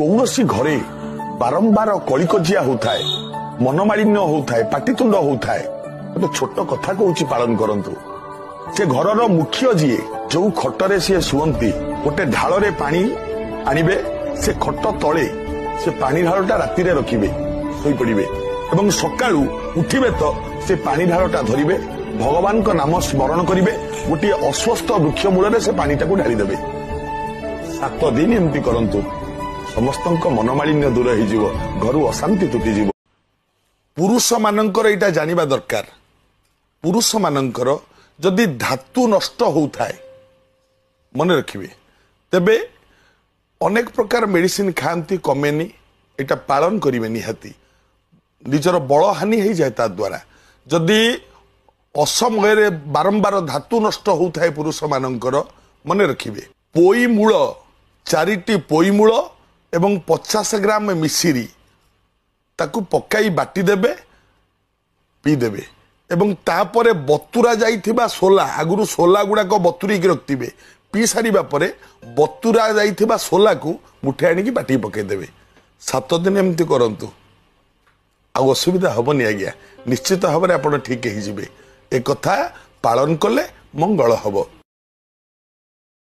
कौनसी घरे बारंबार कलिकजिया होता है, मनमालिन्य होता है, पाटितुंड होता है, गोटे छोट कथा कहूँ पालन करंतु। से घरर मुख्य जी जो खटरे सी शुअंती गोटे ढाल पानी आनिबे, से खट तले से पानी ढालटा राति रखिबे, शोई पड़िबे एवं सकाळू उठिबे तो से पानी ढालटा धरिबे, भगवान का नाम स्मरण करिबे, गोटे अस्वस्थ वृक्ष मूल से पानीटा को ढाली देबे। 7 दिन एमती करंतु, समस्त मनमालिन्य दूर हो, घर अशांति तुटिज। पुरुष मानकर एटा जानिबा दरकार। पुरुष मानकर जदि धातु नष्ट होता है मन रखिबे, तेबे अनेक प्रकार मेडिसिन खाती कमेनी, एटा पालन करिवे निहाती, निजर बल हानि हो जाए ता द्वारा। जदि असमय बारंबार धातु नष्ट होता है पुरुष मानकर, मन रखिबे पोई मूल 4टी पोई मूल एवं 50 ग्राम मिश्री ताकू पकाई बाटी देबे, पी देबे एवं तापरे बतुरा जाइथिबा सोला, आगुरु सोला गुड़ाक बतुरी रखिबे, पी सारिबा परे बतुरा जाइथिबा सोला को मुठे आनिकी बाटी पके देबे। 7 दिन एमती करंतु, आ असुविधा हबनी आज्ञा, निश्चित भाव में आप ठीक हो। ए कथा पालन कले मंगल हब।